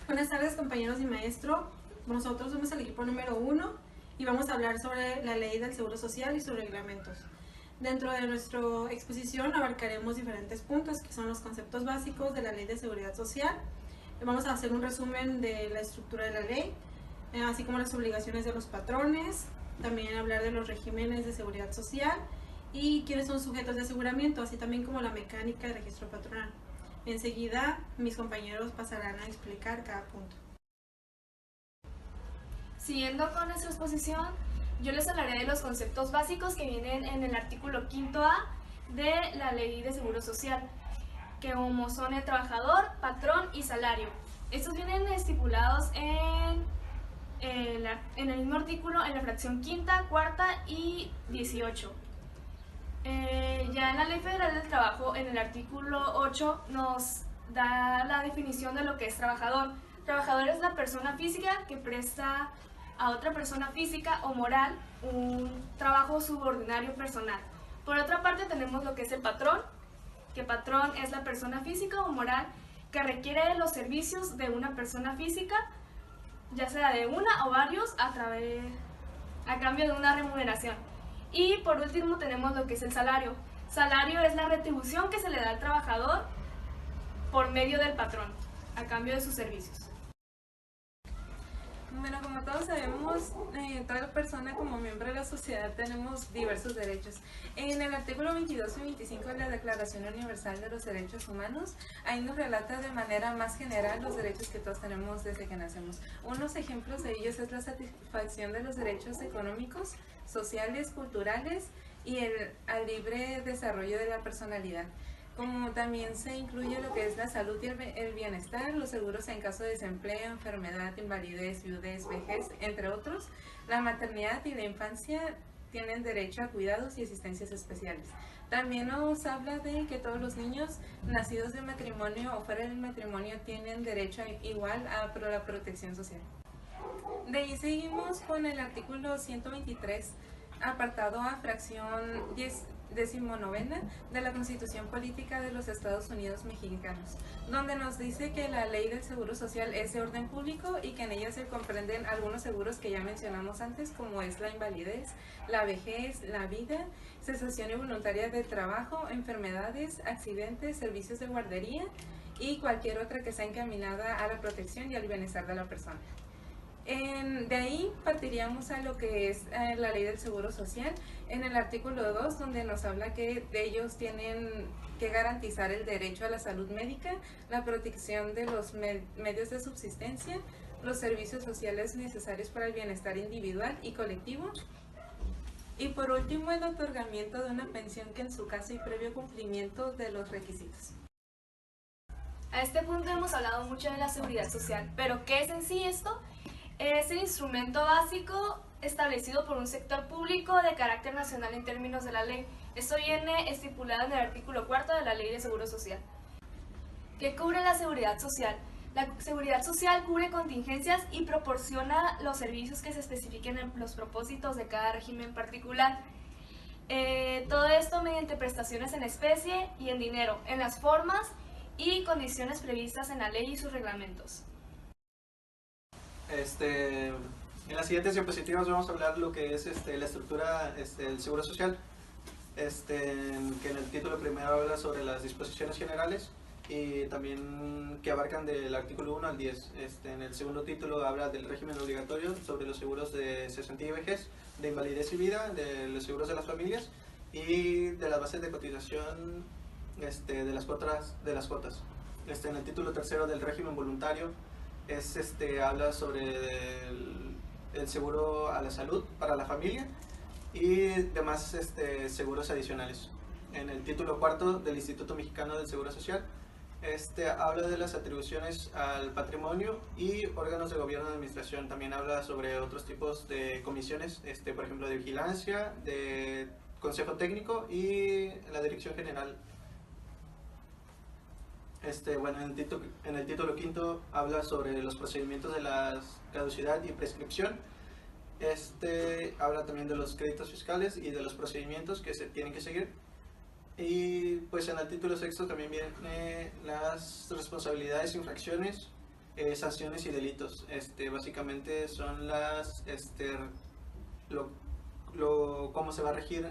Buenas tardes, compañeros y maestro. Nosotros somos el equipo número 1 y vamos a hablar sobre la ley del Seguro Social y sus reglamentos. Dentro de nuestra exposición abarcaremos diferentes puntos que son los conceptos básicos de la Ley de Seguridad Social. Vamos a hacer un resumen de la estructura de la ley, así como las obligaciones de los patrones, también hablar de los regímenes de seguridad social y quiénes son sujetos de aseguramiento, así también como la mecánica de registro patronal. Enseguida, mis compañeros pasarán a explicar cada punto. Siguiendo con nuestra exposición, yo les hablaré de los conceptos básicos que vienen en el artículo 5A de la Ley de Seguro Social, que como son el trabajador, patrón y salario. Estos vienen estipulados en el mismo artículo, en la fracción quinta, cuarta y 18. Ya en la Ley Federal del Trabajo, en el artículo 8, nos da la definición de lo que es trabajador. Trabajador es la persona física que presta a otra persona física o moral un trabajo subordinario personal. Por otra parte tenemos lo que es el patrón, que patrón es la persona física o moral que requiere los servicios de una persona física, ya sea de una o varios, a cambio de una remuneración. Y por último tenemos lo que es el salario. Salario es la retribución que se le da al trabajador por medio del patrón, a cambio de sus servicios. Bueno, como todos sabemos, toda persona como miembro de la sociedad tenemos diversos derechos. En el artículo 22 y 25 de la Declaración Universal de los Derechos Humanos, ahí nos relata de manera más general los derechos que todos tenemos desde que nacemos. Unos ejemplos de ellos es la satisfacción de los derechos económicos, sociales, culturales y al libre desarrollo de la personalidad. Como también se incluye lo que es la salud y el bienestar, los seguros en caso de desempleo, enfermedad, invalidez, viudez, vejez, entre otros. La maternidad y la infancia tienen derecho a cuidados y asistencias especiales. También nos habla de que todos los niños nacidos de matrimonio o fuera del matrimonio tienen derecho igual a la protección social. De ahí seguimos con el artículo 123, apartado A, fracción 19 de la Constitución Política de los Estados Unidos Mexicanos, donde nos dice que la ley del Seguro Social es de orden público y que en ella se comprenden algunos seguros que ya mencionamos antes, como es la invalidez, la vejez, la vida, cesación involuntaria del trabajo, enfermedades, accidentes, servicios de guardería y cualquier otra que sea encaminada a la protección y al bienestar de la persona. De ahí partiríamos a lo que es la ley del Seguro Social, en el artículo 2, donde nos habla que ellos tienen que garantizar el derecho a la salud médica, la protección de los medios de subsistencia, los servicios sociales necesarios para el bienestar individual y colectivo, y por último el otorgamiento de una pensión que en su caso y previo cumplimiento de los requisitos. A este punto hemos hablado mucho de la seguridad social, pero ¿qué es en sí esto? Es el instrumento básico establecido por un sector público de carácter nacional en términos de la ley. Esto viene estipulado en el artículo 4 de la Ley de Seguro Social. ¿Qué cubre la seguridad social? La seguridad social cubre contingencias y proporciona los servicios que se especifiquen en los propósitos de cada régimen particular. Todo esto mediante prestaciones en especie y en dinero, en las formas y condiciones previstas en la ley y sus reglamentos. En las siguientes diapositivas vamos a hablar lo que es la estructura del Seguro Social, que en el título primero habla sobre las disposiciones generales y también que abarcan del artículo 1 al 10. En el segundo título habla del régimen obligatorio sobre los seguros de cesantía y vejez, de invalidez y vida, de los seguros de las familias y de las bases de cotización de las cuotas. En el título tercero del régimen voluntario habla sobre el seguro a la salud para la familia y demás seguros adicionales. En el título cuarto del Instituto Mexicano del Seguro Social habla de las atribuciones al patrimonio y órganos de gobierno de administración. También habla sobre otros tipos de comisiones, por ejemplo de vigilancia, de consejo técnico y la dirección general. Bueno, en el título quinto habla sobre los procedimientos de la caducidad y prescripción. Habla también de los créditos fiscales y de los procedimientos que se tienen que seguir. Y pues en el título sexto también vienen las responsabilidades e infracciones sanciones y delitos. Básicamente son las, cómo se va a regir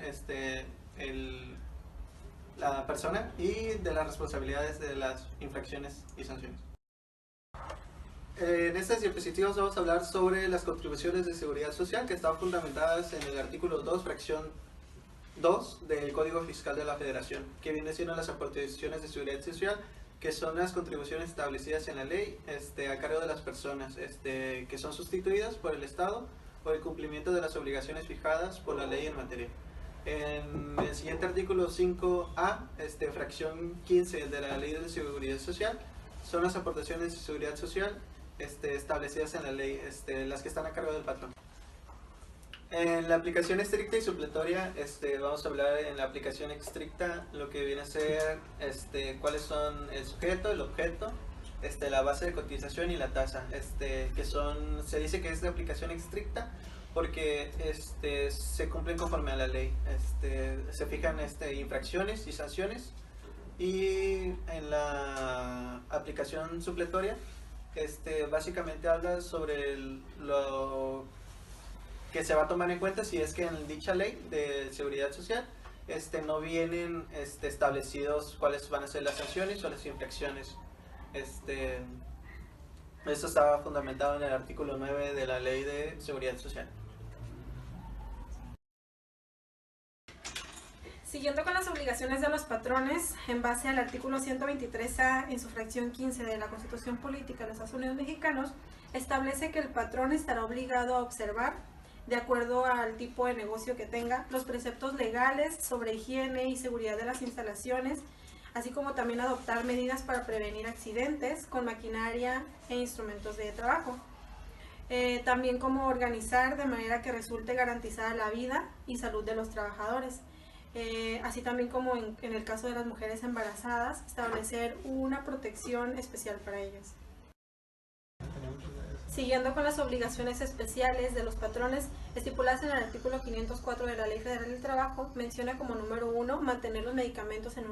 la persona y de las responsabilidades de las infracciones y sanciones. En estas diapositivas vamos a hablar sobre las contribuciones de seguridad social que están fundamentadas en el artículo 2, fracción 2 del Código Fiscal de la Federación, que viene siendo las aportaciones de seguridad social, que son las contribuciones establecidas en la ley a cargo de las personas que son sustituidas por el Estado por el cumplimiento de las obligaciones fijadas por la ley en materia. En el siguiente artículo 5A, fracción 15 de la Ley de Seguridad Social, son las aportaciones de seguridad social establecidas en la ley, las que están a cargo del patrón. En la aplicación estricta y supletoria, vamos a hablar en la aplicación estricta lo que viene a ser cuáles son el sujeto, el objeto, la base de cotización y la tasa, se dice que es de aplicación estricta porque se cumplen conforme a la ley, se fijan infracciones y sanciones. Y en la aplicación supletoria, básicamente habla sobre lo que se va a tomar en cuenta si es que en dicha ley de seguridad social no vienen establecidos cuáles van a ser las sanciones o las infracciones. Esto estaba fundamentado en el artículo 9 de la Ley de Seguridad Social. Siguiendo con las obligaciones de los patrones, en base al artículo 123A en su fracción 15 de la Constitución Política de los Estados Unidos Mexicanos, establece que el patrón estará obligado a observar, de acuerdo al tipo de negocio que tenga, los preceptos legales sobre higiene y seguridad de las instalaciones, así como también adoptar medidas para prevenir accidentes con maquinaria e instrumentos de trabajo. También como organizar de manera que resulte garantizada la vida y salud de los trabajadores. Así también como en el caso de las mujeres embarazadas, establecer una protección especial para ellas. Siguiendo con las obligaciones especiales de los patrones estipuladas en el artículo 504 de la Ley Federal del Trabajo, menciona como número 1 mantener los medicamentos en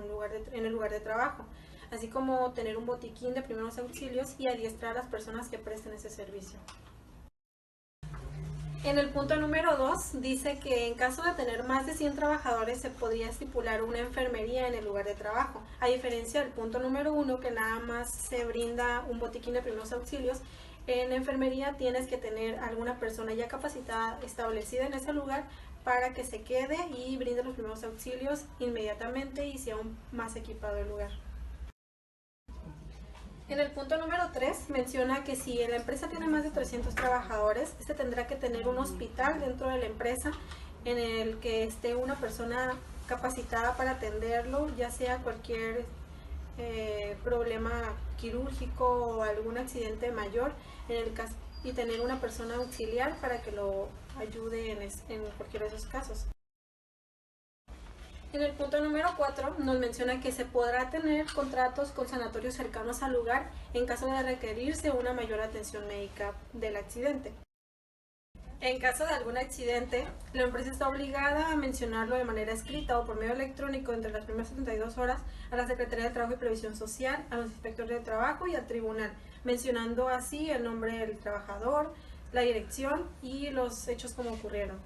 el lugar de trabajo, así como tener un botiquín de primeros auxilios y adiestrar a las personas que presten ese servicio. En el punto número 2 dice que en caso de tener más de 100 trabajadores se podría estipular una enfermería en el lugar de trabajo, a diferencia del punto número 1 que nada más se brinda un botiquín de primeros auxilios. En enfermería tienes que tener alguna persona ya capacitada establecida en ese lugar para que se quede y brinde los primeros auxilios inmediatamente y sea aún más equipado el lugar. En el punto número 3 menciona que si la empresa tiene más de 300 trabajadores, tendrá que tener un hospital dentro de la empresa en el que esté una persona capacitada para atenderlo, ya sea cualquier problema quirúrgico o algún accidente mayor, y tener una persona auxiliar para que lo ayude en cualquiera de esos casos. En el punto número 4 nos menciona que se podrá tener contratos con sanatorios cercanos al lugar en caso de requerirse una mayor atención médica del accidente. En caso de algún accidente, la empresa está obligada a mencionarlo de manera escrita o por medio electrónico entre las primeras 72 horas a la Secretaría de Trabajo y Previsión Social, a los inspectores de trabajo y al tribunal, mencionando así el nombre del trabajador, la dirección y los hechos como ocurrieron.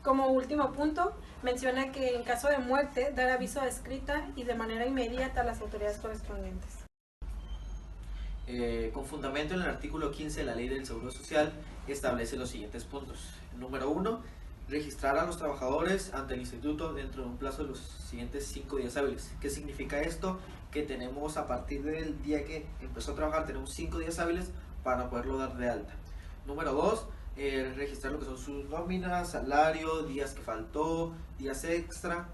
Como último punto, menciona que en caso de muerte, dar aviso escrita y de manera inmediata a las autoridades correspondientes. Con fundamento en el artículo 15 de la Ley del Seguro Social, establece los siguientes puntos. Número 1, registrar a los trabajadores ante el instituto dentro de un plazo de los siguientes 5 días hábiles. ¿Qué significa esto? Que tenemos, a partir del día que empezó a trabajar, tenemos 5 días hábiles para poderlo dar de alta. Número 2, registrar lo que son sus nóminas, salario, días que faltó, días extra,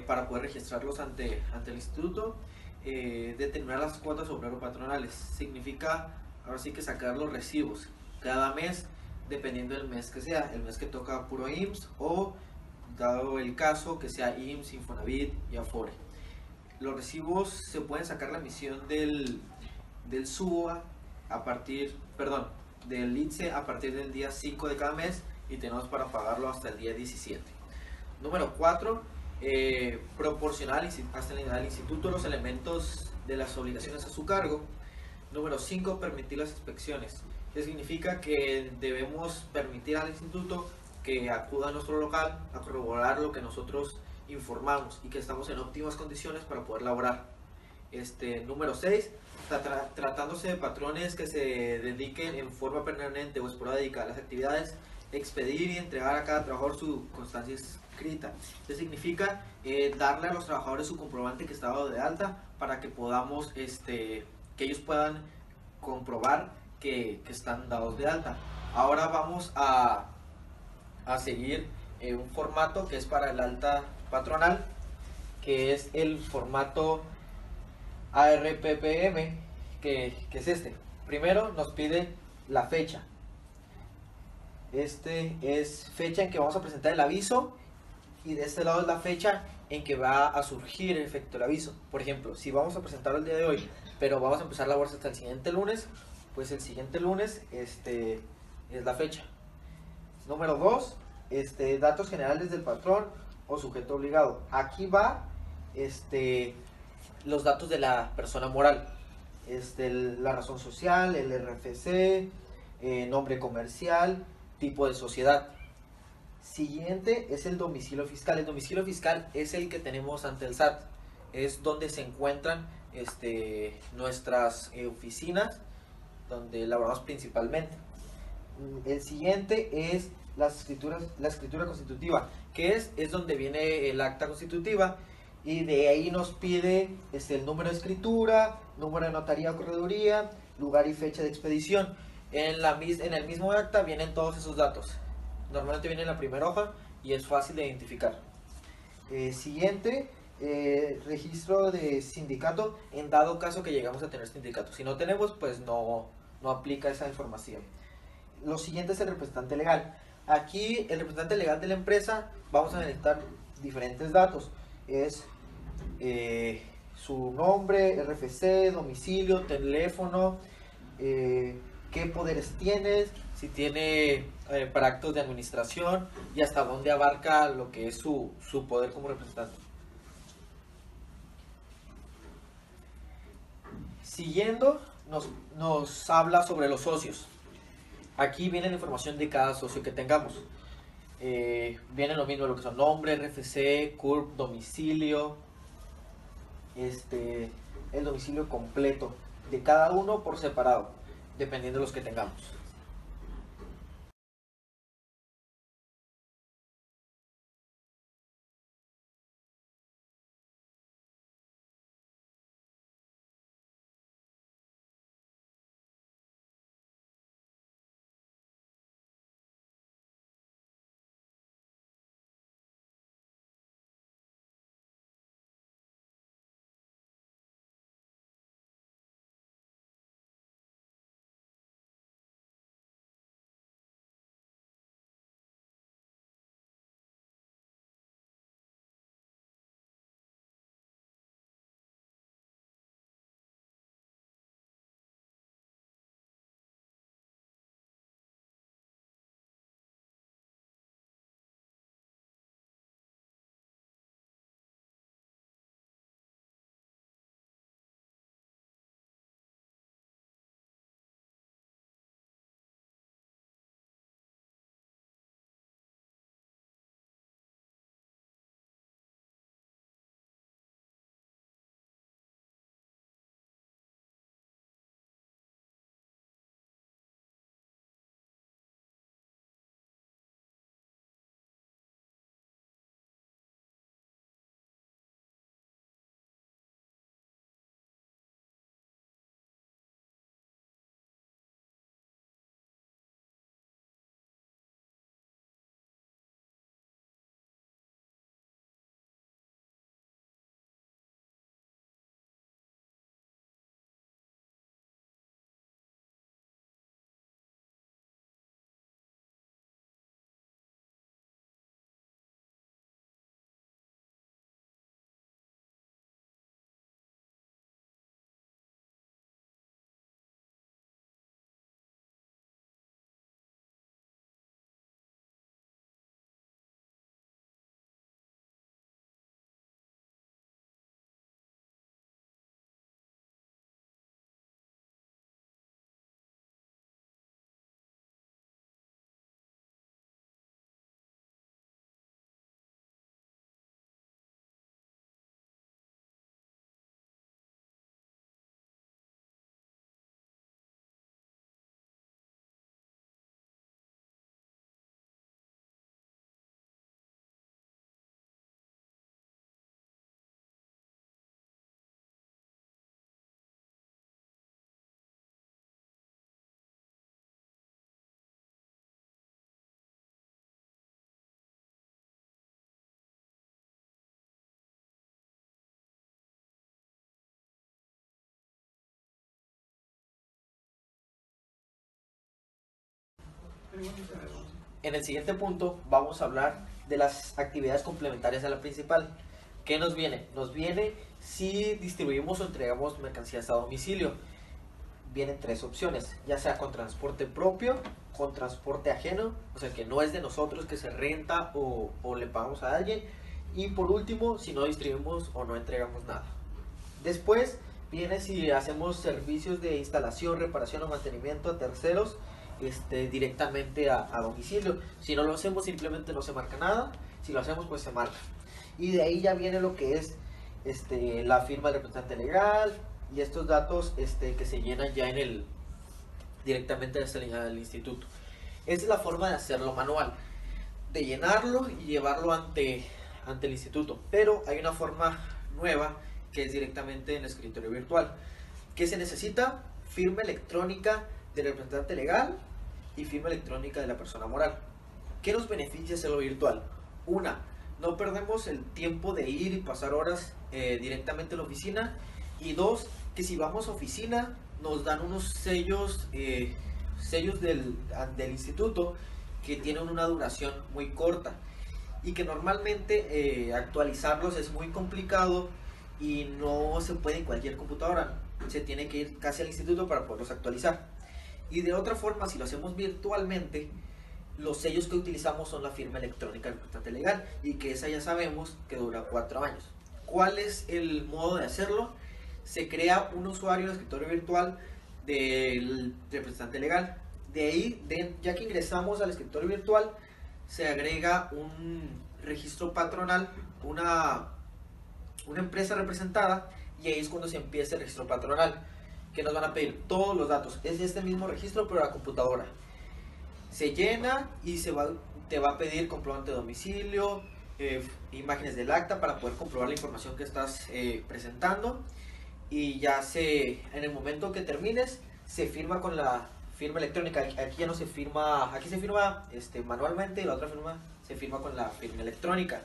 para poder registrarlos ante el instituto. Determinar las cuotas obrero-patronales. Significa, ahora sí, que sacar los recibos cada mes, dependiendo del mes que sea, el mes que toca puro IMSS o, dado el caso, que sea IMSS, Infonavit y Afore. Los recibos se pueden sacar la emisión del SUA del ITSE a partir del día 5 de cada mes y tenemos para pagarlo hasta el día 17. Número 4, proporcionar al instituto los elementos de las obligaciones a su cargo. Número 5, permitir las inspecciones. ¿Qué significa? Que debemos permitir al instituto que acuda a nuestro local a corroborar lo que nosotros informamos y que estamos en óptimas condiciones para poder laborar. Número 6, tratándose de patrones que se dediquen en forma permanente o esporádica a las actividades, expedir y entregar a cada trabajador su constancia escrita. Esto significa darle a los trabajadores su comprobante que está dado de alta para que podamos, que ellos puedan comprobar que están dados de alta. Ahora vamos a seguir un formato que es para el alta patronal, que es el formato ARPPM, que es este. Primero nos pide la fecha. Es fecha en que vamos a presentar el aviso y de este lado es la fecha en que va a surgir el efecto del aviso. Por ejemplo, si vamos a presentarlo el día de hoy, pero vamos a empezar labores hasta el siguiente lunes, pues el siguiente lunes es la fecha. Número 2, datos generales del patrón o sujeto obligado. Aquí va los datos de la persona moral, la razón social, el RFC, nombre comercial, tipo de sociedad. Siguiente es el domicilio fiscal. El domicilio fiscal es el que tenemos ante el SAT, es donde se encuentran nuestras oficinas donde laboramos principalmente. El siguiente es la escritura constitutiva, que es donde viene el acta constitutiva, y de ahí nos pide el número de escritura, número de notaría o correduría, lugar y fecha de expedición. En el mismo acta vienen todos esos datos. Normalmente viene en la primera hoja y es fácil de identificar. Siguiente, registro de sindicato en dado caso que llegamos a tener sindicato. Si no tenemos, pues no aplica esa información. Lo siguiente es el representante legal. Aquí el representante legal de la empresa vamos a necesitar diferentes datos. Es su nombre, RFC, domicilio, teléfono, qué poderes tienes, si tiene para actos de administración y hasta dónde abarca lo que es su poder como representante. Siguiendo, nos habla sobre los socios. Aquí viene la información de cada socio que tengamos. Viene lo mismo, lo que son nombre, RFC, CURP, domicilio, el domicilio completo de cada uno por separado, dependiendo de los que tengamos. En el siguiente punto vamos a hablar de las actividades complementarias a la principal. ¿Qué nos viene? Nos viene si distribuimos o entregamos mercancías a domicilio. Vienen tres opciones, ya sea con transporte propio, con transporte ajeno, o sea que no es de nosotros, que se renta o le pagamos a alguien, y por último, si no distribuimos o no entregamos nada. Después viene si hacemos servicios de instalación, reparación o mantenimiento a terceros directamente a domicilio. Si no lo hacemos, simplemente no se marca nada. Si lo hacemos, pues se marca. Y de ahí ya viene lo que es la firma del representante legal y estos datos que se llenan ya directamente al instituto. Esa es la forma de hacerlo manual, de llenarlo y llevarlo ante el instituto. Pero hay una forma nueva que es directamente en el escritorio virtual. ¿Qué se necesita? Firma electrónica del representante legal y firma electrónica de la persona moral. ¿Qué nos beneficia hacerlo virtual? Una, no perdemos el tiempo de ir y pasar horas directamente a la oficina. Y dos, que si vamos a oficina nos dan unos sellos del instituto que tienen una duración muy corta y que normalmente actualizarlos es muy complicado y no se puede en cualquier computadora. Se tiene que ir casi al instituto para poderlos actualizar. Y de otra forma, si lo hacemos virtualmente, los sellos que utilizamos son la firma electrónica del representante legal y que esa ya sabemos que dura 4 años. ¿Cuál es el modo de hacerlo? Se crea un usuario de escritorio virtual del representante legal. De ahí, ya que ingresamos al escritorio virtual, se agrega un registro patronal, una empresa representada, y ahí es cuando se empieza el registro patronal, que nos van a pedir todos los datos. Es este mismo registro, pero a la computadora. Se llena y te va a pedir comprobante de domicilio, imágenes del acta para poder comprobar la información que estás presentando. Y ya en el momento que termines, se firma con la firma electrónica. Aquí ya no se firma, aquí se firma manualmente, y la otra firma se firma con la firma electrónica.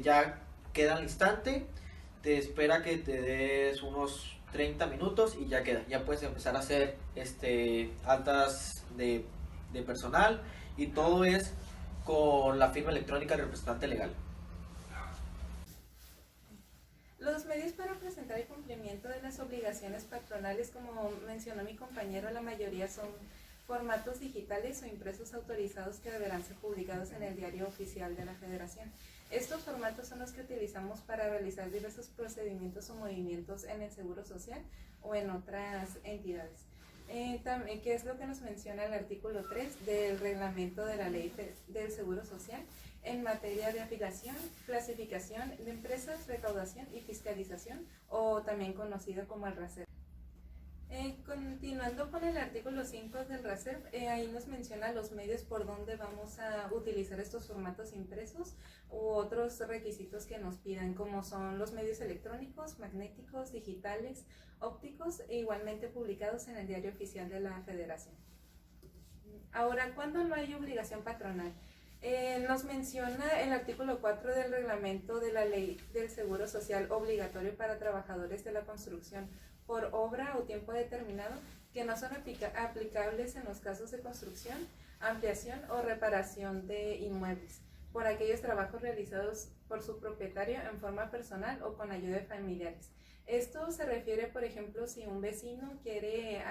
Ya queda al instante, te espera que te des unos 30 minutos y ya queda. Ya puedes empezar a hacer altas de personal, y todo es con la firma electrónica del representante legal. Los medios para presentar el cumplimiento de las obligaciones patronales, como mencionó mi compañero, la mayoría son formatos digitales o impresos autorizados que deberán ser publicados en el diario oficial de la Federación. Estos formatos son los que utilizamos para realizar diversos procedimientos o movimientos en el Seguro Social o en otras entidades. ¿Qué es lo que nos menciona el artículo 3 del reglamento de la Ley del Seguro Social en materia de afiliación, clasificación de empresas, recaudación y fiscalización, o también conocido como el RASER? Continuando con el artículo 5 del RASER, ahí nos menciona los medios por donde vamos a utilizar estos formatos impresos u otros requisitos que nos pidan, como son los medios electrónicos, magnéticos, digitales, ópticos, e igualmente publicados en el diario oficial de la Federación. Ahora, ¿cuándo no hay obligación patronal? Nos menciona el artículo 4 del reglamento de la Ley del Seguro Social obligatorio para trabajadores de la construcción por obra o tiempo determinado, que no son aplicables en los casos de construcción, ampliación o reparación de inmuebles, por aquellos trabajos realizados por su propietario en forma personal o con ayuda de familiares. Esto se refiere, por ejemplo, si un vecino quiere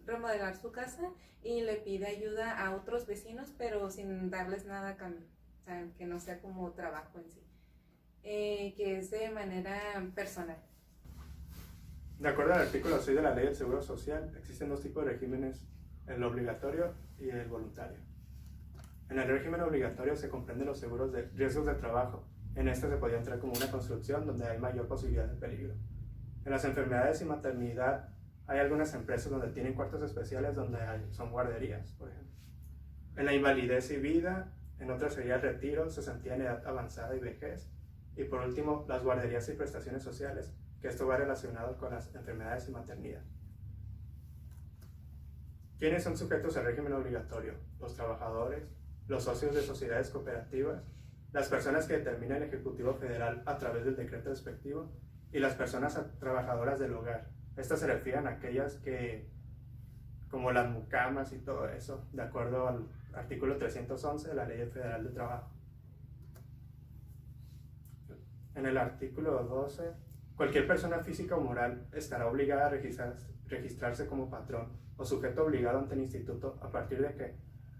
remodelar su casa y le pide ayuda a otros vecinos, pero sin darles nada a cambio, o sea, que no sea como trabajo en sí, que es de manera personal. De acuerdo al artículo 6 de la Ley del Seguro Social, existen 2 tipos de regímenes, el obligatorio y el voluntario. En el régimen obligatorio se comprenden los seguros de riesgos de trabajo. En este se podría entrar como una construcción donde hay mayor posibilidad de peligro. En las enfermedades y maternidad hay algunas empresas donde tienen cuartos especiales donde son guarderías, por ejemplo. En la invalidez y vida, en otras sería el retiro, cesantía en edad avanzada y vejez. Y por último, las guarderías y prestaciones sociales, que esto va relacionado con las enfermedades y maternidad. ¿Quiénes son sujetos al régimen obligatorio? Los trabajadores, los socios de sociedades cooperativas, las personas que determina el Ejecutivo Federal a través del decreto respectivo, y las personas trabajadoras del hogar. Estas se refieren a aquellas que como las mucamas y todo eso, de acuerdo al artículo 311 de la Ley Federal de Trabajo. En el artículo 12, cualquier persona física o moral estará obligada a registrarse como patrón o sujeto obligado ante el instituto a partir de que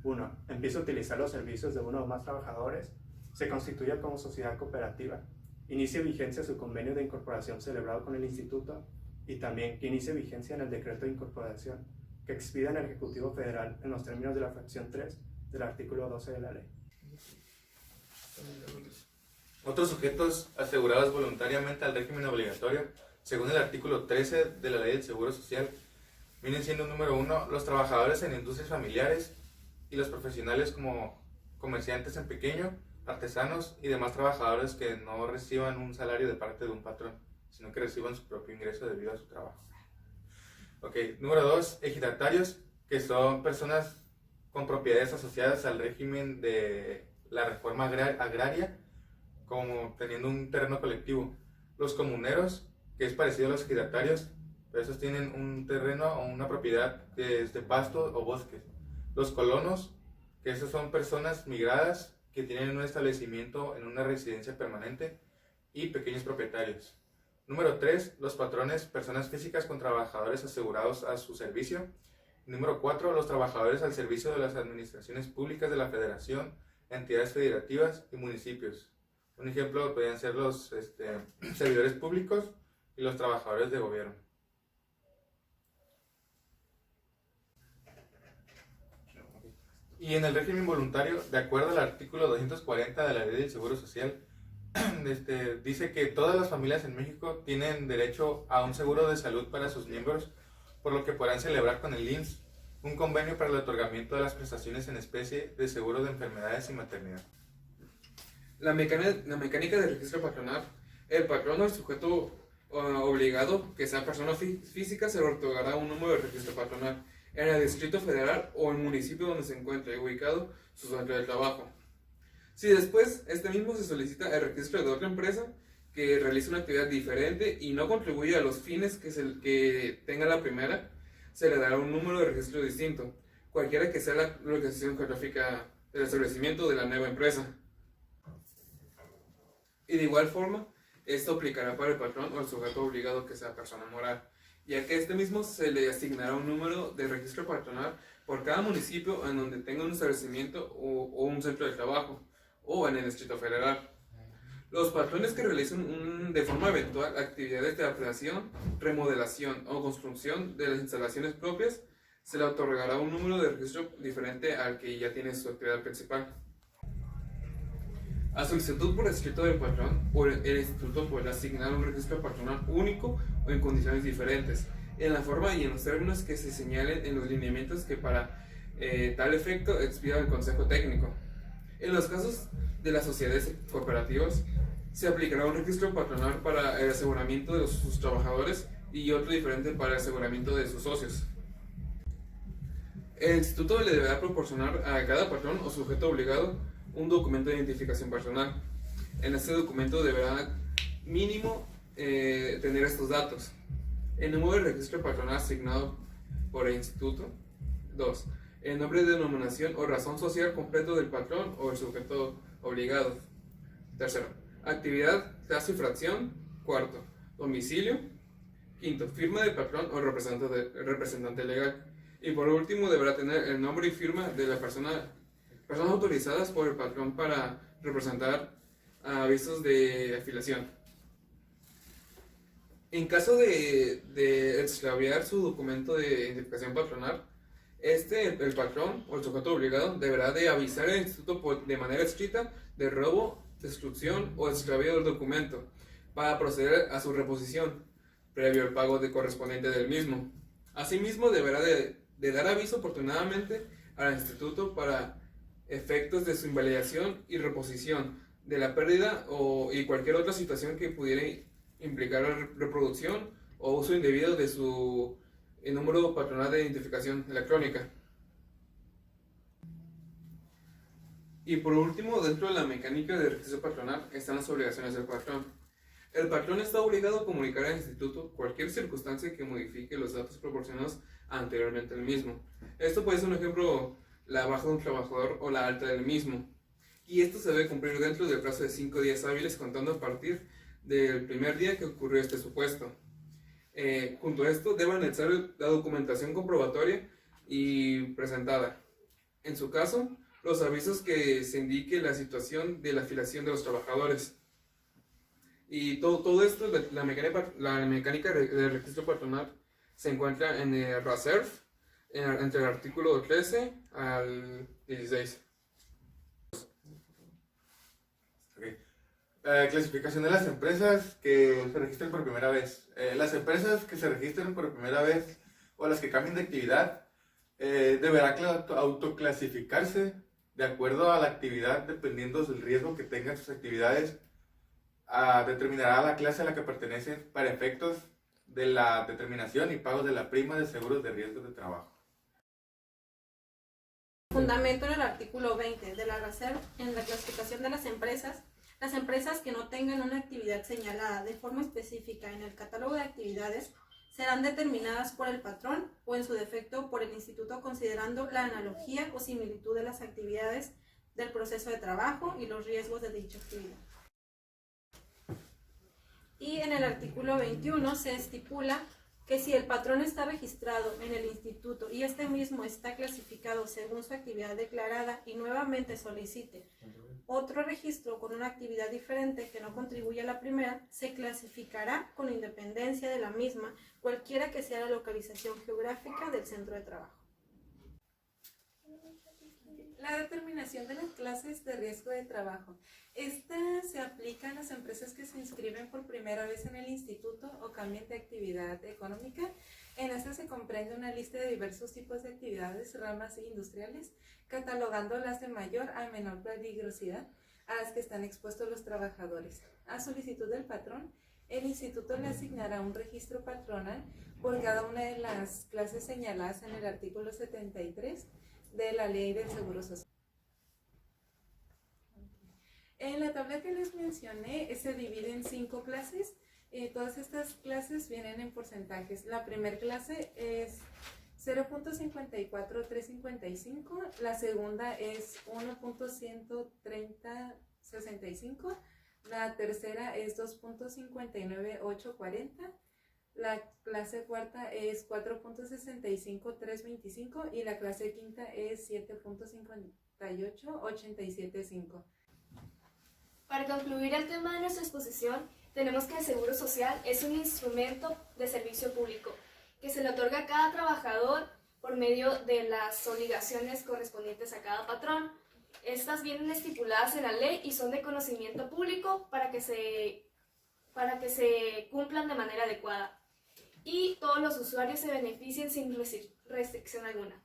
1. Empiece a utilizar los servicios de uno o más trabajadores, se constituya como sociedad cooperativa, inicie vigencia su convenio de incorporación celebrado con el instituto y también que inicie vigencia en el decreto de incorporación que expida en el Ejecutivo Federal en los términos de la fracción 3 del artículo 12 de la ley. Otros sujetos asegurados voluntariamente al régimen obligatorio, según el artículo 13 de la Ley del Seguro Social, vienen siendo número 1 los trabajadores en industrias familiares y los profesionales como comerciantes en pequeño, artesanos y demás trabajadores que no reciban un salario de parte de un patrón, sino que reciban su propio ingreso debido a su trabajo. Ok, número 2, ejidatarios, que son personas con propiedades asociadas al régimen de la reforma agraria, como teniendo un terreno colectivo. Los comuneros, que es parecido a los ejidatarios, pero esos tienen un terreno o una propiedad que es de pasto o bosques. Los colonos, que esos son personas migradas que tienen un establecimiento en una residencia permanente, y pequeños propietarios. Número 3, los patrones, personas físicas con trabajadores asegurados a su servicio. Número 4, los trabajadores al servicio de las administraciones públicas de la Federación, entidades federativas y municipios. Un ejemplo podrían ser los servidores públicos y los trabajadores de gobierno. Y en el régimen voluntario, de acuerdo al artículo 240 de la Ley del Seguro Social, dice que todas las familias en México tienen derecho a un seguro de salud para sus miembros, por lo que podrán celebrar con el IMSS un convenio para el otorgamiento de las prestaciones en especie de seguro de enfermedades y maternidad. La mecánica del registro patronal. El patrón o el sujeto obligado, que sea persona física, se le otorgará un número de registro patronal en el Distrito Federal o el municipio donde se encuentre ubicado su centro de trabajo. Si después este mismo se solicita el registro de otra empresa que realice una actividad diferente y no contribuye a los fines que tenga la primera, se le dará un número de registro distinto, cualquiera que sea la localización geográfica del establecimiento de la nueva empresa. Y de igual forma, esto aplicará para el patrón o el sujeto obligado que sea persona moral, ya que a este mismo se le asignará un número de registro patronal por cada municipio en donde tenga un establecimiento o un centro de trabajo, o en el Distrito Federal. Los patrones que realicen de forma eventual actividades de ampliación, remodelación o construcción de las instalaciones propias, se le otorgará un número de registro diferente al que ya tiene su actividad principal. A solicitud por escrito del patrón, o el instituto podrá asignar un registro patronal único o en condiciones diferentes, en la forma y en los términos que se señalen en los lineamientos que para tal efecto expida el Consejo Técnico. En los casos de las sociedades cooperativas, se aplicará un registro patronal para el aseguramiento de sus trabajadores y otro diferente para el aseguramiento de sus socios. El instituto le deberá proporcionar a cada patrón o sujeto obligado un documento de identificación personal. En este documento deberá mínimo tener estos datos: el número de registro patronal asignado por el instituto. 2. El nombre de denominación o razón social completo del patrón o el sujeto obligado. 3. Actividad, clase y fracción. 4. Domicilio. 5. Firma del patrón o representante legal. Y por último deberá tener el nombre y firma de la personas autorizadas por el patrón para representar avisos de afiliación. En caso de extraviar su documento de identificación patronal, el patrón o el sujeto obligado deberá de avisar al instituto de manera escrita de robo, destrucción o extravío del documento para proceder a su reposición, previo al pago correspondiente del mismo. Asimismo, deberá de dar aviso oportunamente al instituto para efectos de su invalidación y reposición de la pérdida y cualquier otra situación que pudiera implicar la reproducción o uso indebido de su número patronal de identificación electrónica. Y por último, dentro de la mecánica de registro patronal están las obligaciones del patrón. El patrón está obligado a comunicar al instituto cualquier circunstancia que modifique los datos proporcionados anteriormente el mismo. Esto puede ser un ejemplo, la baja de un trabajador o la alta del mismo. Y esto se debe cumplir dentro del plazo de 5 días hábiles contando a partir del primer día que ocurrió este supuesto. Junto a esto debe anexar la documentación comprobatoria y presentada. En su caso, los avisos que se indique la situación de la afiliación de los trabajadores. Y todo esto, la mecánica del registro patronal se encuentra en el RACERF, entre el artículo 13 al 16. Okay. Clasificación de las empresas que se registran por primera vez. Las empresas que se registren por primera vez o las que cambien de actividad deberá autoclasificarse de acuerdo a la actividad dependiendo del riesgo que tengan sus actividades. Determinará la clase a la que pertenecen para efectos de la determinación y pagos de la prima de seguros de riesgos de trabajo. Fundamento en el artículo 20 de la RACERF en la clasificación de las empresas que no tengan una actividad señalada de forma específica en el catálogo de actividades serán determinadas por el patrón o en su defecto por el instituto considerando la analogía o similitud de las actividades del proceso de trabajo y los riesgos de dicha actividad. Y en el artículo 21 se estipula que si el patrón está registrado en el instituto y este mismo está clasificado según su actividad declarada y nuevamente solicite otro registro con una actividad diferente que no contribuye a la primera, se clasificará con independencia de la misma, cualquiera que sea la localización geográfica del centro de trabajo. La determinación de las clases de riesgo de trabajo. Esta se aplica a las empresas que se inscriben por primera vez en el instituto o cambian de actividad económica. En esta se comprende una lista de diversos tipos de actividades, ramas industriales, catalogando las de mayor a menor peligrosidad a las que están expuestos los trabajadores. A solicitud del patrón, el instituto le asignará un registro patronal por cada una de las clases señaladas en el artículo 73 de la Ley del Seguro Social. En la tabla que les mencioné se divide en 5 clases. Todas estas clases vienen en porcentajes. La primera clase es 0.54355, la segunda es 1.13065, la tercera es 2.59840, la clase cuarta es 4.65325 y la clase quinta es 7.58875. Para concluir el tema de nuestra exposición, tenemos que el Seguro Social es un instrumento de servicio público que se le otorga a cada trabajador por medio de las obligaciones correspondientes a cada patrón. Estas vienen estipuladas en la ley y son de conocimiento público para que se cumplan de manera adecuada y todos los usuarios se beneficien sin restricción alguna.